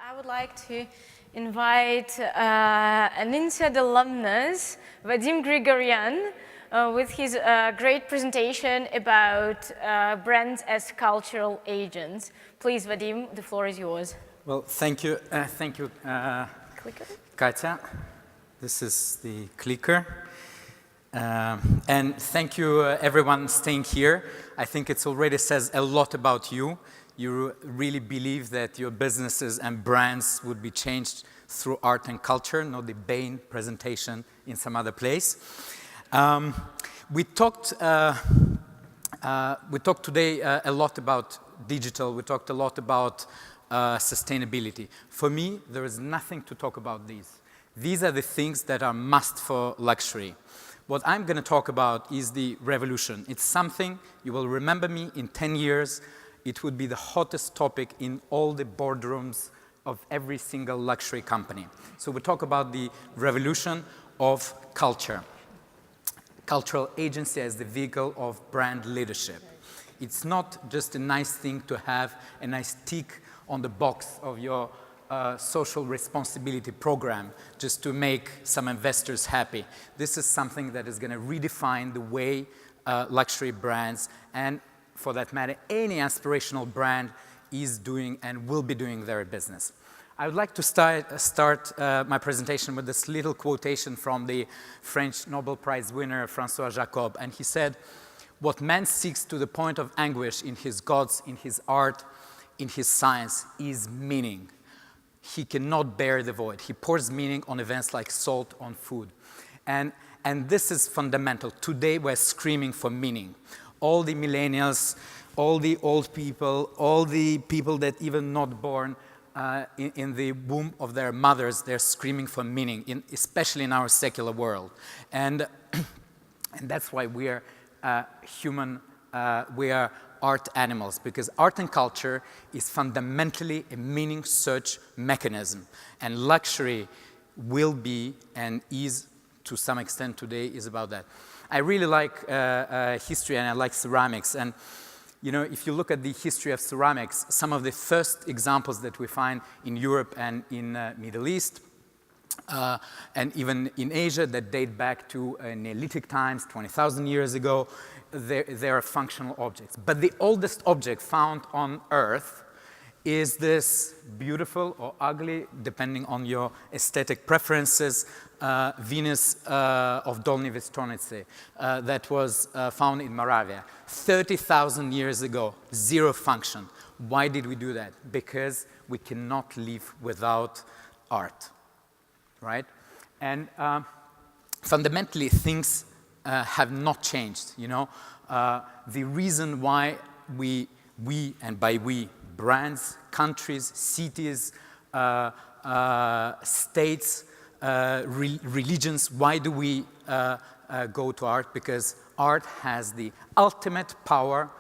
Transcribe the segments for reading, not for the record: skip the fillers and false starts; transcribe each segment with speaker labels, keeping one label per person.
Speaker 1: I would like to invite an INSEAD alumnus, Vadim Grigoryan, with his great presentation about brands as cultural agents. Please, Vadim, the floor is yours.
Speaker 2: Well, thank you, Katya. This is the clicker. And thank you, everyone staying here. I think it already says a lot about you. You really believe that your businesses and brands would be changed through art and culture, not the Bain presentation in some other place. We talked today a lot about digital. We talked a lot about sustainability. For me, there is nothing to talk about these. These are the things that are must for luxury. What I'm going to talk about is the revolution. It's something you will remember me in 10 years. It would be the hottest topic in all the boardrooms of every single luxury company. So we talk about the revolution of culture. Cultural agency as the vehicle of brand leadership. It's not just a nice thing to have a nice tick on the box of your social responsibility program just to make some investors happy. This is something that is going to redefine the way luxury brands and, for that matter, any aspirational brand is doing and will be doing their business. I would like to start my presentation with this little quotation from the French Nobel Prize winner François Jacob, and he said, "What man seeks to the point of anguish in his gods, in his art, in his science, is meaning. He cannot bear the void. He pours meaning on events like salt on food." And this is fundamental. Today we're screaming for meaning. All the millennials, all the old people, all the people that even not born in the womb of their mothers, they're screaming for meaning, especially in our secular world. And that's why we are human, we are art animals, because art and culture is fundamentally a meaning search mechanism. And luxury will be and is, to some extent today, is about that. I really like history and I like ceramics. And you know, if you look at the history of ceramics, some of the first examples that we find in Europe and in Middle East, and even in Asia that date back to Neolithic times, 20,000 years ago, they are functional objects. But the oldest object found on Earth is this beautiful or ugly, depending on your aesthetic preferences, Venus of Dolní Věstonice that was found in Moravia. 30,000 years ago, zero function. Why did we do that? Because we cannot live without art, right? And fundamentally, things have not changed, you know. The reason why we, and by we, brands, countries, cities, states, religions, why do we go to art? Because art has the ultimate power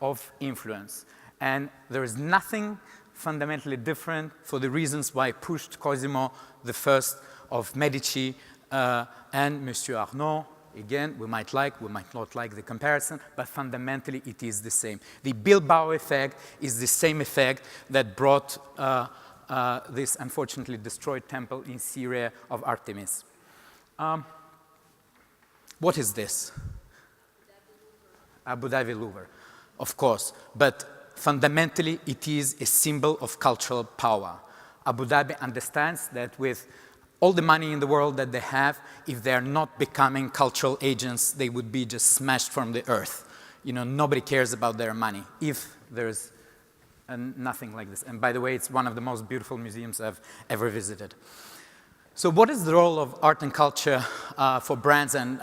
Speaker 2: of influence. And there is nothing fundamentally different for the reasons why pushed Cosimo I of Medici and Monsieur Arnaud. Again, we might not like the comparison, but fundamentally it is the same. The Bilbao effect is the same effect that brought this unfortunately destroyed temple in Syria of Artemis. What is this? Abu Dhabi Louvre, of course, but fundamentally it is a symbol of cultural power. Abu Dhabi understands that with all the money in the world that they have, if they're not becoming cultural agents, they would be just smashed from the earth. You know, nobody cares about their money if there's nothing like this. And by the way, it's one of the most beautiful museums I've ever visited. So what is the role of art and culture for brands and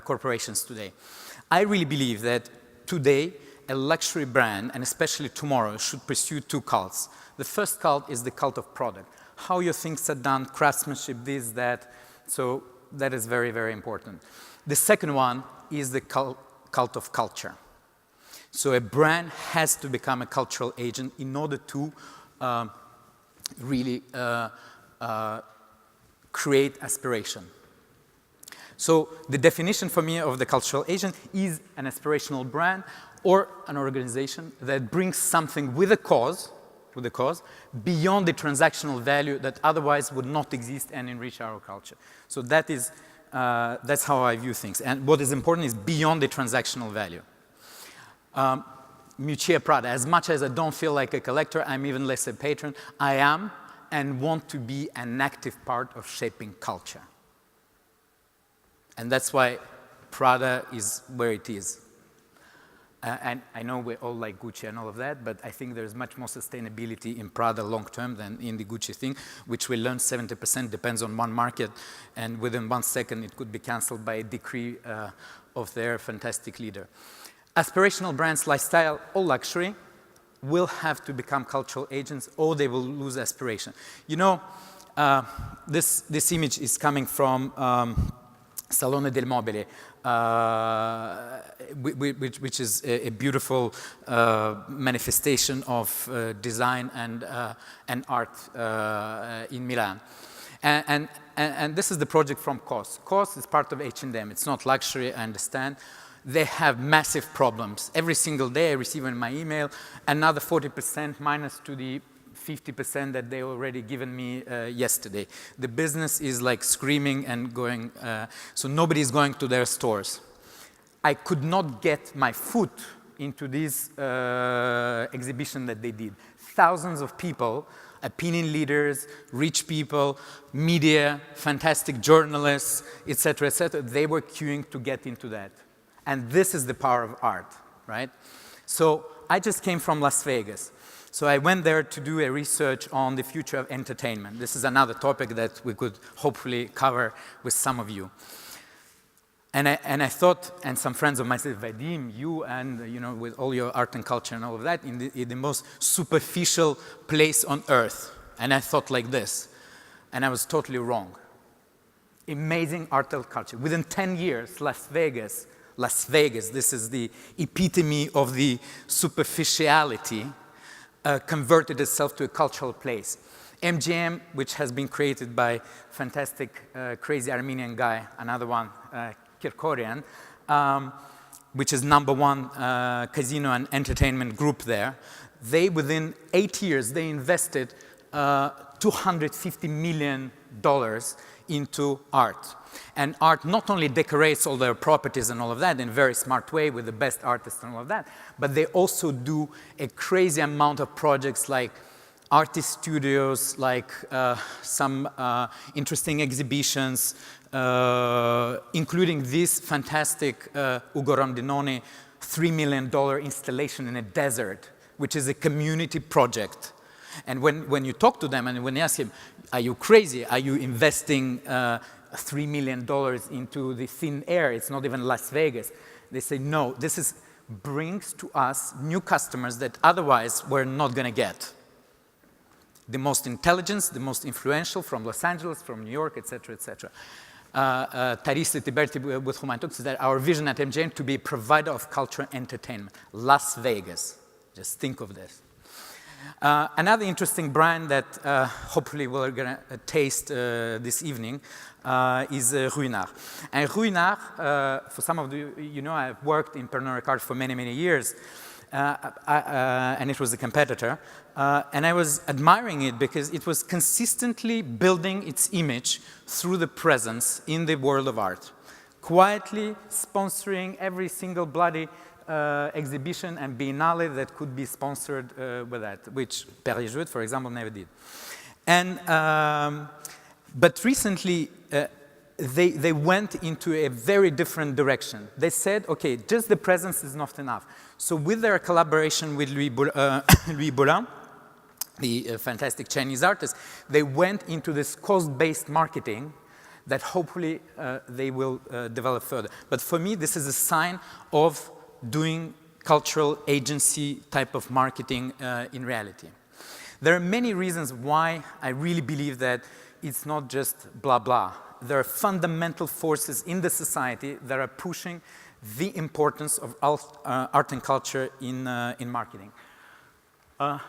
Speaker 2: corporations today? I really believe that today, a luxury brand, and especially tomorrow, should pursue two cults. The first cult is the cult of product. How your things are done, craftsmanship, this, that. So that is very, very important. The second one is the cult of culture. So a brand has to become a cultural agent in order to really create aspiration. So the definition for me of the cultural agent is an aspirational brand or an organization that brings something with a cause with the cause, beyond the transactional value that otherwise would not exist and enrich our culture. So that's how I view things. And what is important is beyond the transactional value. Muccia Prada, as much as I don't feel like a collector, I'm even less a patron, I am and want to be an active part of shaping culture. And that's why Prada is where it is. And I know we all like Gucci and all of that, but I think there's much more sustainability in Prada long term than in the Gucci thing, which we learned 70% depends on one market, and within 1 second it could be cancelled by a decree of their fantastic leader. Aspirational brands, lifestyle, or luxury will have to become cultural agents or they will lose aspiration. You know, this image is coming from Salone del Mobile, which is a beautiful manifestation of design and art in Milan. And this is the project from COS. COS is part of H&M. It's not luxury, I understand. They have massive problems. Every single day I receive in my email another 40% minus to the 50% that they already given me yesterday. The business is like screaming and going, so nobody is going to their stores. I could not get my foot into this exhibition that they did. Thousands of people, opinion leaders, rich people, media, fantastic journalists, etc., they were queuing to get into that. And this is the power of art, right? So I just came from Las Vegas. So I went there to do a research on the future of entertainment. This is another topic that we could hopefully cover with some of you. And I thought, and some friends of mine said, Vadim, you and, you know, with all your art and culture and all of that, in the most superficial place on earth. And I thought like this. And I was totally wrong. Amazing art and culture. Within 10 years, Las Vegas, this is the epitome of the superficiality, converted itself to a cultural place. MGM, which has been created by fantastic, crazy Armenian guy, another one, Kirkorian, which is #1 casino and entertainment group there. They, within 8 years, they invested $250 million into art. And art not only decorates all their properties and all of that in a very smart way with the best artists and all of that, but they also do a crazy amount of projects like artist studios, like some interesting exhibitions, including this fantastic Ugo Rondinone $3 million installation in a desert, which is a community project. And when you talk to them and when you ask him, are you crazy? Are you investing $3 million into the thin air? It's not even Las Vegas. They say, no, this brings to us new customers that otherwise we're not going to get. The most intelligent, the most influential from Los Angeles, from New York, etc., etc. Tarisi Tiberti, with whom I talked, said that our vision at MGM to be a provider of culture and entertainment. Las Vegas. Just think of this. Another interesting brand that hopefully we're going to taste this evening is Ruinart. And Ruinart, for some of you know, I've worked in Pernod Ricard for many, many years, and it was a competitor. And I was admiring it because it was consistently building its image through the presence in the world of art, quietly sponsoring every single bloody exhibition and biennale that could be sponsored with that, which Paris Jouet, for example, never did. And, but recently, they went into a very different direction. They said, okay, just the presence is not enough. So with their collaboration with Louis Boulin, the fantastic Chinese artist, they went into this cost-based marketing that hopefully they will develop further. But for me, this is a sign of doing cultural agency type of marketing in reality. There are many reasons why I really believe that it's not just blah, blah. There are fundamental forces in the society that are pushing the importance of art and culture in marketing.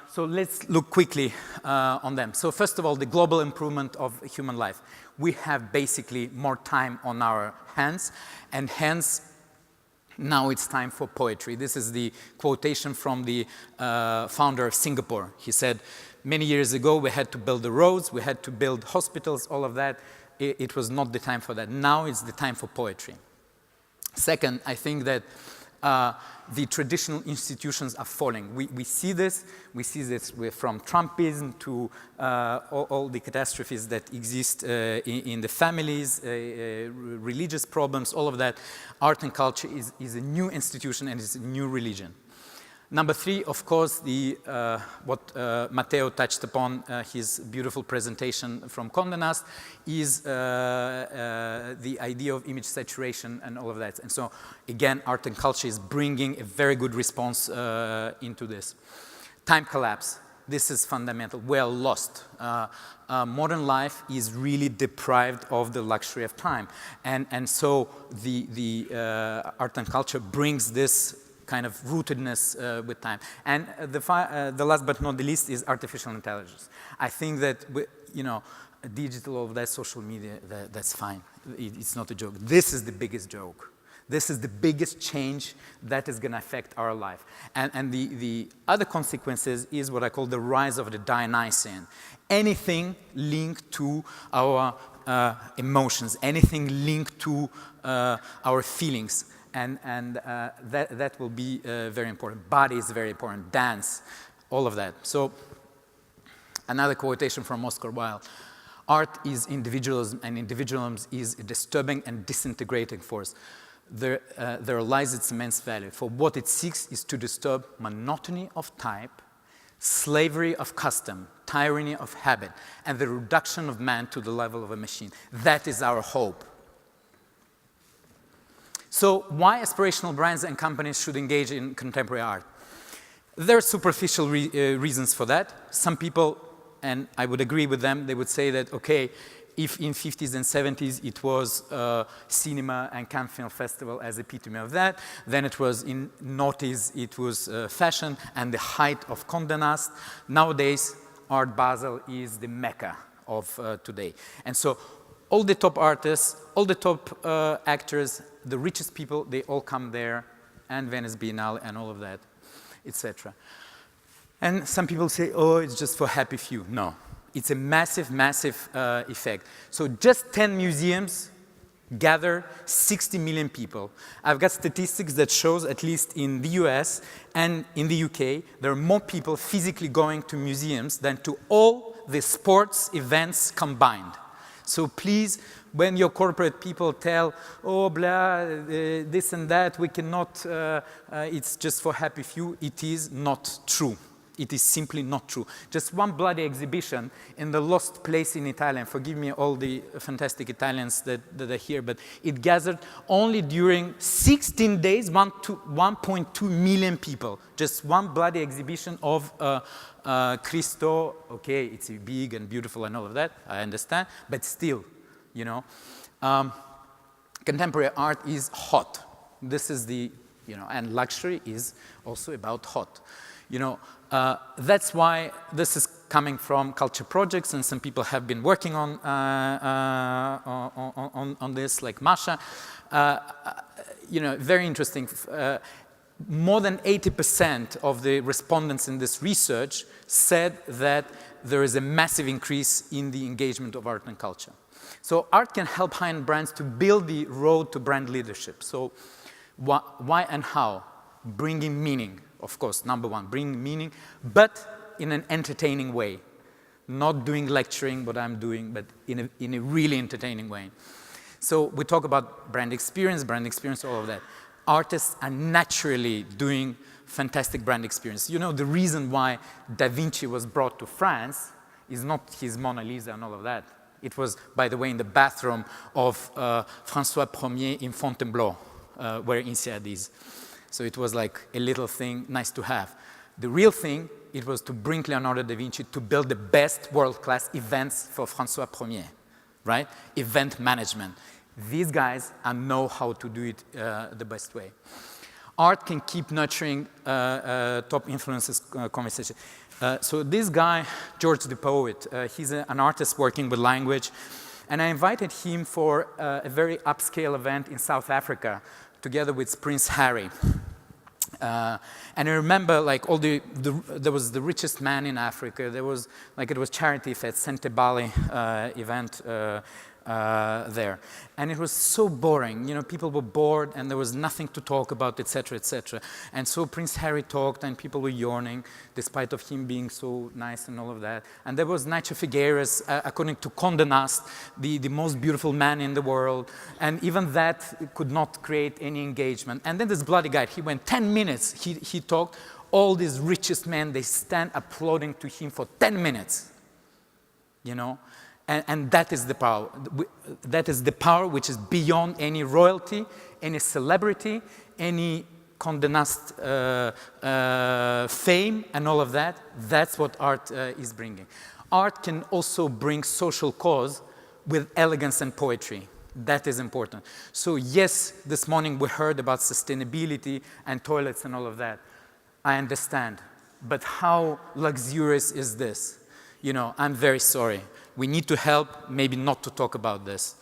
Speaker 2: So let's look quickly on them. So first of all, the global improvement of human life. We have basically more time on our hands, and hence Now it's time for poetry. This is the quotation from the founder of Singapore. He said, many years ago, we had to build the roads, we had to build hospitals, all of that. It was not the time for that. Now it's the time for poetry. Second, I think that the traditional institutions are falling. We see this from Trumpism to all the catastrophes that exist in the families, religious problems, all of that. Art and culture is a new institution and is a new religion. Number three, of course, what Matteo touched upon, his beautiful presentation from Condé Nast, is the idea of image saturation and all of that. And so, again, art and culture is bringing a very good response into this. Time collapse. This is fundamental. We're lost. Modern life is really deprived of the luxury of time. And so the art and culture brings this kind of rootedness with time. And the last but not the least is artificial intelligence. I think that, digital, all of that, social media, that's fine. It's not a joke. This is the biggest joke. This is the biggest change that is going to affect our life. And the other consequences is what I call the rise of the Dionysian. Anything linked to our emotions, anything linked to our feelings. And that will be very important. Body is very important, dance, all of that. So another quotation from Oscar Wilde. Art is individualism, and individualism is a disturbing and disintegrating force. There lies its immense value. For what it seeks is to disturb monotony of type, slavery of custom, tyranny of habit, and the reduction of man to the level of a machine. That is our hope. So why aspirational brands and companies should engage in contemporary art? There are superficial reasons for that. Some people, and I would agree with them, they would say that, okay, if in 50s and 70s it was cinema and Cannes Film Festival as epitome of that, then it was in noughties, it was fashion and the height of Condé Nast. Nowadays, Art Basel is the mecca of today. And so all the top artists, all the top actors, the richest people, they all come there, and Venice Biennale and all of that, etc. And some people say, oh, it's just for happy few. No, it's a massive, massive effect. So just 10 museums gather 60 million people. I've got statistics that shows, at least in the US and in the UK, there are more people physically going to museums than to all the sports events combined. So please, when your corporate people tell, oh, blah, this and that, we cannot, it's just for happy few, it is not true. It is simply not true. Just one bloody exhibition in the Lost Place in Italy, forgive me all the fantastic Italians that are here, but it gathered only during 16 days 1.2 million people. Just one bloody exhibition of Cristo. Okay, it's big and beautiful and all of that, I understand, but still, contemporary art is hot. This is the, and luxury is also about hot. That's why this is coming from culture projects, and some people have been working on this, like Masha. Very interesting. More than 80% of the respondents in this research said that there is a massive increase in the engagement of art and culture. So art can help high-end brands to build the road to brand leadership. So why and how? Bringing meaning, of course, number one, bringing meaning, but in an entertaining way. Not doing lecturing, what I'm doing, but in a really entertaining way. So we talk about brand experience, all of that. Artists are naturally doing fantastic brand experience. The reason why Da Vinci was brought to France is not his Mona Lisa and all of that. It was, by the way, in the bathroom of François Ier in Fontainebleau, where INSEAD is. So it was like a little thing, nice to have. The real thing, it was to bring Leonardo da Vinci to build the best world-class events for François Ier, right? Event management. These guys know how to do it the best way. Art can keep nurturing top influences conversation. So this guy, George the Poet, he's an artist working with language, and I invited him for a very upscale event in South Africa together with Prince Harry. And I remember, like, there was the richest man in Africa. There was, like, it was charity at Sentebale event there. And it was so boring. You know, people were bored and there was nothing to talk about, etc., etc. And so Prince Harry talked and people were yawning, despite of him being so nice and all of that. And there was Nacho Figueiras, according to Condé Nast, the most beautiful man in the world. And even that could not create any engagement. And then this bloody guy, he went 10 minutes, he talked. All these richest men, they stand applauding to him for 10 minutes, you know? And that is the power. That is the power which is beyond any royalty, any celebrity, any Condé Nast fame and all of that. That's what art is bringing. Art can also bring social cause with elegance and poetry. That is important. So yes, this morning we heard about sustainability and toilets and all of that. I understand. But how luxurious is this? You know, I'm very sorry. We need to help, maybe not to talk about this.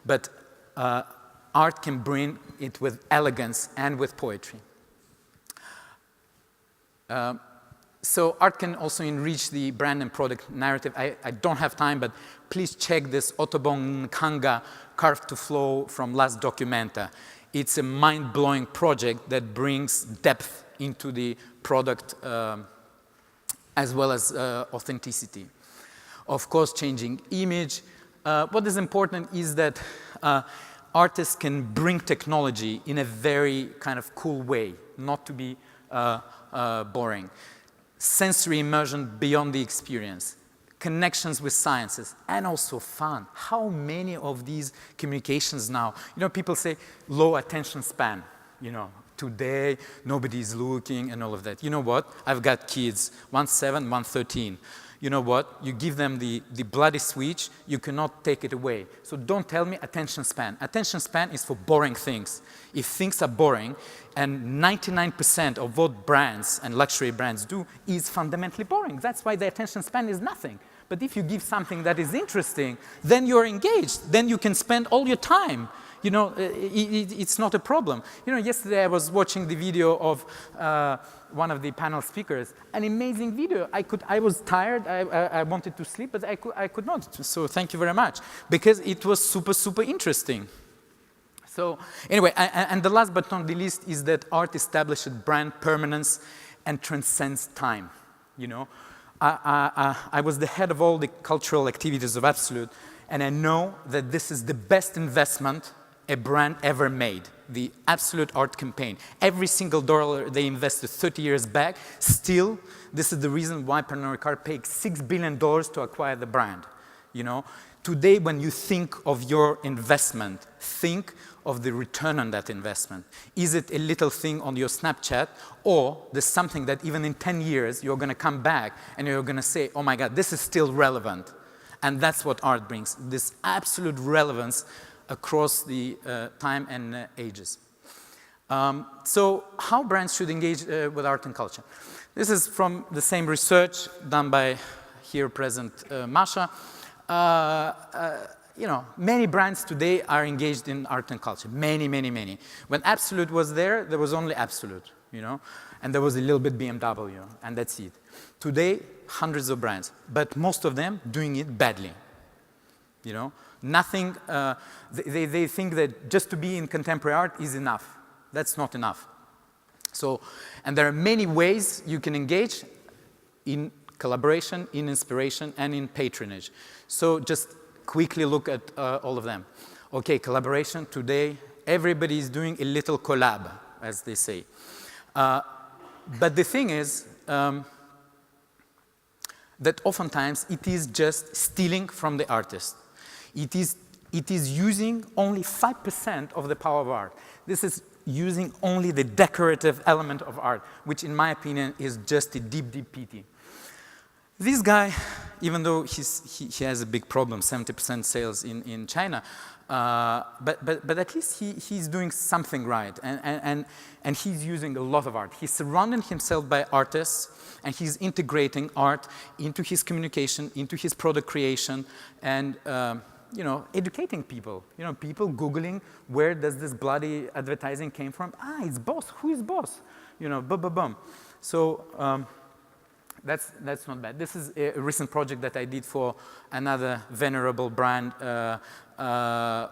Speaker 2: But art can bring it with elegance and with poetry. So art can also enrich the brand and product narrative. I don't have time, but please check this Otobong Nkanga Carved to Flow from Last Documenta. It's a mind-blowing project that brings depth into the product as well as authenticity. Of course, changing image. What is important is that artists can bring technology in a very kind of cool way, not to be boring. Sensory immersion beyond the experience. Connections with sciences, and also fun. How many of these communications now, you know, people say low attention span, you know, today nobody's looking and all of that. You know what? I've got kids, one 7, one 13. You know what? You give them the bloody switch, you cannot take it away. So don't tell me attention span. Attention span is for boring things. If things are boring, and 99% of what brands and luxury brands do is fundamentally boring. That's why the attention span is nothing. But if you give something that is interesting, then you're engaged. Then you can spend all your time. You know, it's not a problem. You know, yesterday I was watching the video of one of the panel speakers, an amazing video. I was tired, I wanted to sleep, but I could not. So thank you very much, because it was super, super interesting. So anyway, and the last but not the least is that art establishes brand permanence and transcends time, you know. I was the head of all the cultural activities of Absolute, and I know that this is the best investment a brand ever made, the Absolute Art campaign. Every single dollar they invested 30 years back, still, this is the reason why Pernod Ricard paid $6 billion to acquire the brand, you know. Today, when you think of your investment, think of the return on that investment. Is it a little thing on your Snapchat, or there's something that even in 10 years, you're gonna come back and you're gonna say, oh my God, this is still relevant. And that's what art brings, this absolute relevance across the time and ages. So how brands should engage with art and culture? This is from the same research done by here present Masha. You know, many brands today are engaged in art and culture, many, many, many. When Absolute was there was only Absolute, you know, and there was a little bit BMW, and that's it. Today, hundreds of brands, but most of them doing it badly, you know. Nothing, they think that just to be in contemporary art is enough. That's not enough. So, and there are many ways you can engage in collaboration, in inspiration, and in patronage. So just quickly look at all of them. Okay, collaboration, today, everybody is doing a little collab, as they say. But the thing is that oftentimes it is just stealing from the artist. It is using only 5% of the power of art. This is using only the decorative element of art, which in my opinion is just a deep, deep pity. This guy, even though he has a big problem, 70% sales in China, but at least he's doing something right, and he's using a lot of art. He's surrounding himself by artists, and he's integrating art into his communication, into his product creation, and you know, educating people. You know, people Googling, where does this bloody advertising came from? Ah, it's Boss. Who is Boss? You know, boom, boom, boom. So that's not bad. This is a recent project that I did for another venerable brand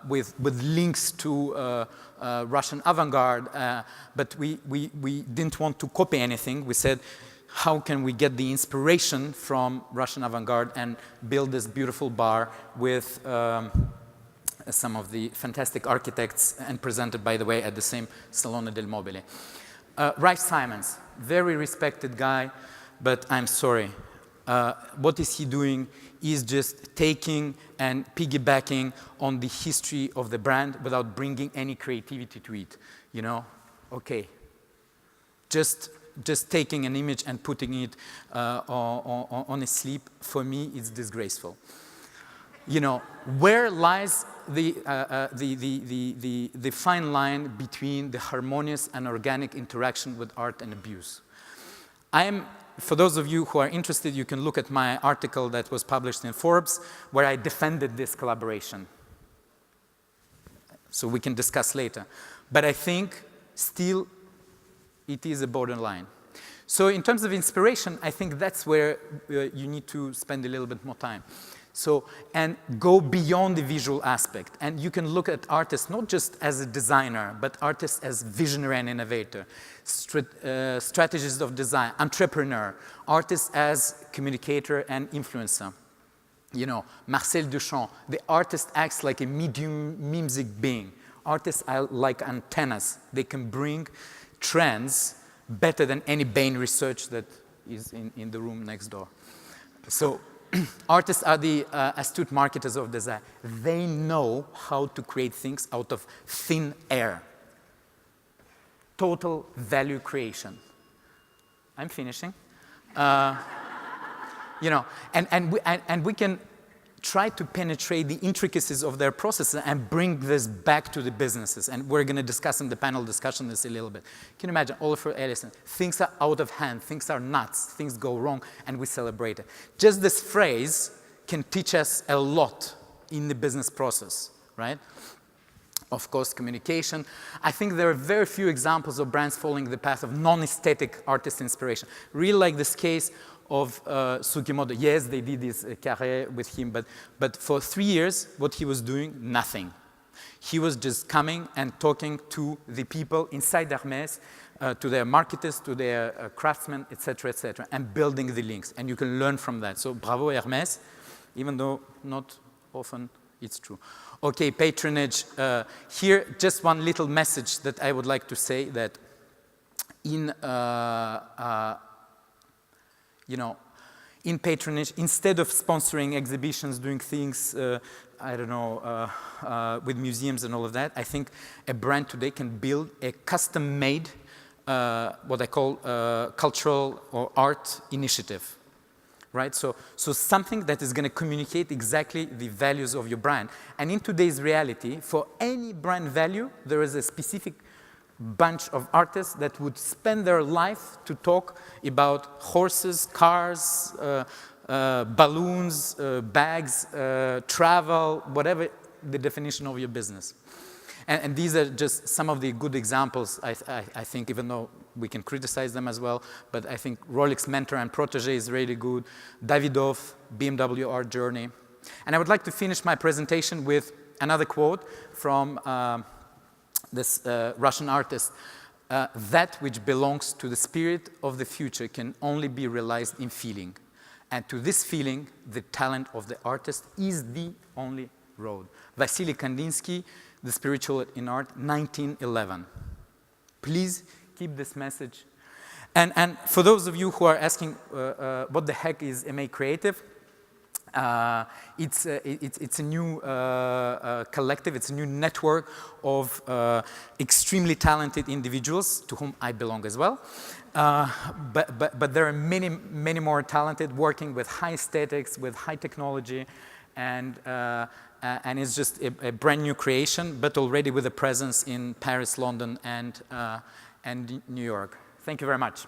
Speaker 2: with links to Russian avant-garde, but we didn't want to copy anything. We said, how can we get the inspiration from Russian avant-garde and build this beautiful bar with some of the fantastic architects, and presented, by the way, at the same Salone del Mobile. Ralph Simons, very respected guy, but I'm sorry. What is he doing? He's just taking and piggybacking on the history of the brand without bringing any creativity to it. You know, okay, just taking an image and putting it on a sleeve, for me, it's disgraceful. You know, where lies the fine line between the harmonious and organic interaction with art and abuse? For those of you who are interested, you can look at my article that was published in Forbes, where I defended this collaboration. So we can discuss later. But I think still it is a borderline. So in terms of inspiration, I think that's where you need to spend a little bit more time. So, and go beyond the visual aspect. And you can look at artists not just as a designer, but artists as visionary and innovator, strategist of design, entrepreneur, artists as communicator and influencer. You know, Marcel Duchamp, the artist acts like a medium music being. Artists are like antennas. They can bring trends better than any Bain research that is in the room next door. So, artists are the astute marketers of design. They know how to create things out of thin air. Total value creation. I'm finishing. You know, and we can try to penetrate the intricacies of their processes and bring this back to the businesses. And we're going to discuss in the panel discussion this a little bit. Can you imagine Oliver Ellison? Things are out of hand, things are nuts, things go wrong, and we celebrate it. Just this phrase can teach us a lot in the business process, right? Of course, communication. I think there are very few examples of brands following the path of non-aesthetic artist inspiration. Really like this case of Sugimoto. Yes, they did this carré with him, but for 3 years, what he was doing, nothing. He was just coming and talking to the people inside Hermès, to their marketers, to their craftsmen, etc., and building the links. And you can learn from that. So bravo Hermès, even though not often it's true. Okay, patronage. Here, just one little message that I would like to say, that in you know, in patronage, instead of sponsoring exhibitions, doing things, I don't know, with museums and all of that, I think a brand today can build a custom-made, what I call cultural or art initiative, right? So something that is going to communicate exactly the values of your brand. And in today's reality, for any brand value, there is a specific bunch of artists that would spend their life to talk about horses, cars, balloons, bags, travel, whatever the definition of your business. And these are just some of the good examples, I think, even though we can criticize them as well. But I think Rolex Mentor and Protégé is really good. Davidoff, BMW Art Journey. And I would like to finish my presentation with another quote from this Russian artist. That which belongs to the spirit of the future can only be realized in feeling. And to this feeling, the talent of the artist is the only road. Vasily Kandinsky, The Spiritual in Art, 1911. Please keep this message. And for those of you who are asking what the heck is MA Creative, it's a new collective, it's a new network of extremely talented individuals, to whom I belong as well. But there are many more talented, working with high aesthetics, with high technology, and it's just a brand new creation, but already with a presence in Paris, London, and New York. Thank you very much.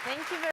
Speaker 1: Thank you very